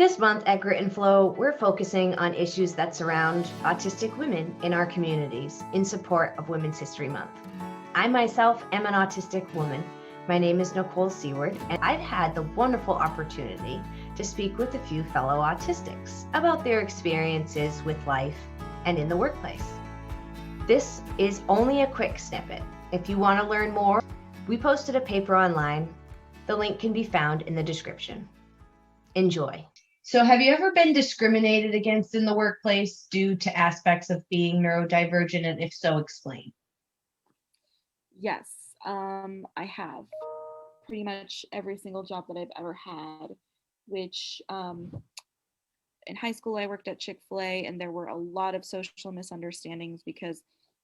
This month at Grit and Flow, we're focusing on issues that surround autistic women in our communities in support of Women's History Month. I myself am an autistic woman. My name is Nicole Seward, and I've had the wonderful opportunity to speak with a few fellow autistics about their experiences with life and in the workplace. This is only a quick snippet. If you want to learn more, we posted a paper online. The link can be found in the description. Enjoy. So have you ever been discriminated against in the workplace due to aspects of being neurodivergent? And if so, explain. Yes, I have. Pretty much every single job that I've ever had, which in high school I worked at Chick-fil-A, and there were a lot of social misunderstandings because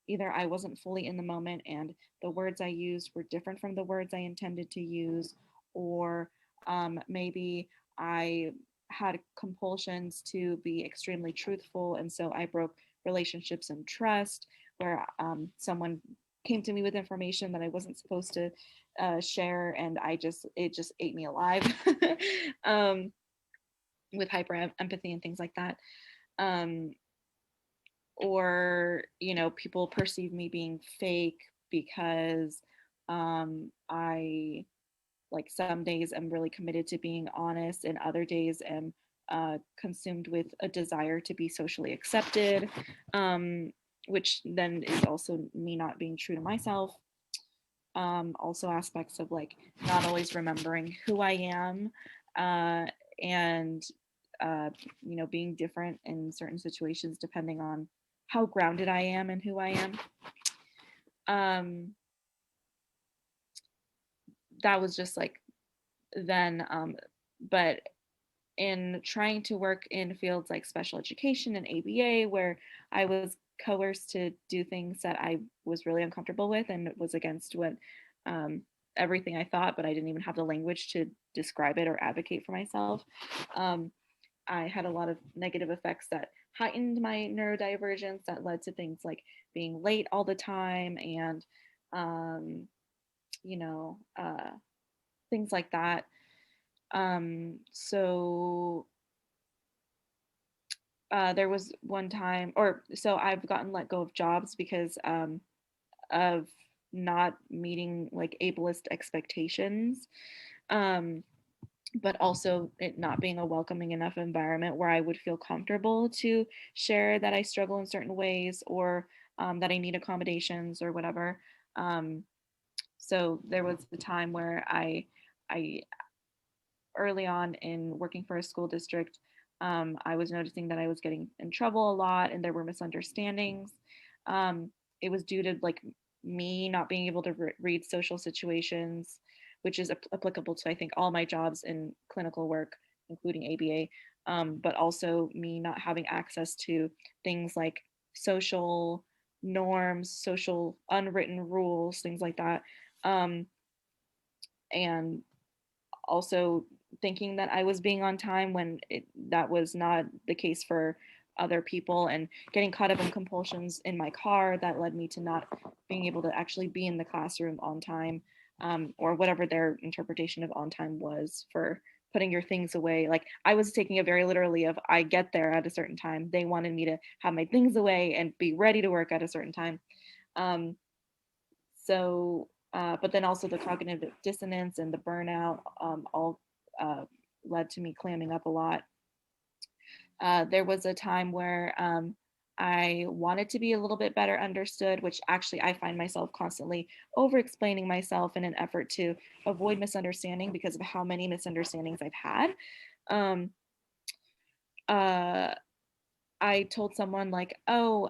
either I wasn't fully in the moment and the words I used were different from the words I intended to use, or maybe I had compulsions to be extremely truthful, and so I broke relationships and trust where someone came to me with information that I wasn't supposed to share, and it just ate me alive. um, with hyper empathy and things like that. Um, or people perceive me being fake because I, like, some days I'm really committed to being honest, and other days am consumed with a desire to be socially accepted, which then is also me not being true to myself. Also aspects of, like, not always remembering who I am, and being different in certain situations depending on how grounded I am and who I am. Um, that was just like then, but in trying to work in fields like special education and ABA, where I was coerced to do things that I was really uncomfortable with and was against what everything I thought, but I didn't even have the language to describe it or advocate for myself. I had a lot of negative effects that heightened my neurodivergence, that led to things like being late all the time and, um, you know, uh, things like that. So there was one time, or so I've gotten let go of jobs because of not meeting like ableist expectations. Um, but also it not being a welcoming enough environment where I would feel comfortable to share that I struggle in certain ways, or that I need accommodations or whatever. Um, so there was the time where I early on in working for a school district, I was noticing that I was getting in trouble a lot and there were misunderstandings. It was due to, like, me not being able to read social situations, which is applicable to, I think, all my jobs in clinical work, including ABA, but also me not having access to things like social norms, social unwritten rules, things like that. Um, and also thinking that I was being on time when that was not the case for other people, and getting caught up in compulsions in my car that led me to not being able to actually be in the classroom on time, or whatever their interpretation of on time was for putting your things away. Like, I was taking it very literally of I get there at a certain time. They wanted me to have my things away and be ready to work at a certain time. Um, but then also the cognitive dissonance and the burnout, all uh, led to me clamming up a lot. There was a time where I wanted to be a little bit better understood, which actually I find myself constantly over explaining myself in an effort to avoid misunderstanding because of how many misunderstandings I've had. Um, uh, I told someone, like, oh,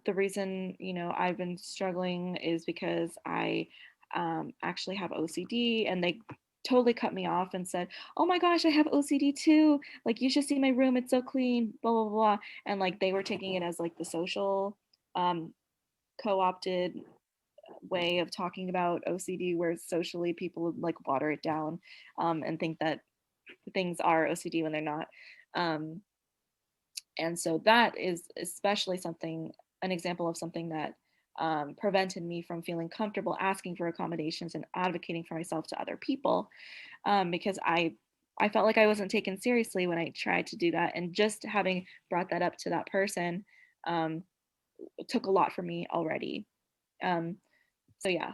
the reason I've been struggling is because I actually have OCD, and they totally cut me off and said, "Oh my gosh, I have OCD too. Like, you should see my room; it's so clean." Blah blah blah, and like they were taking it as like the social, um, co-opted way of talking about OCD, where socially people would like water it down, and think that things are OCD when they're not. Um, and so that is especially an example of something that prevented me from feeling comfortable asking for accommodations and advocating for myself to other people, because I I felt like I wasn't taken seriously when I tried to do that. And just having brought that up to that person took a lot for me already. So yeah,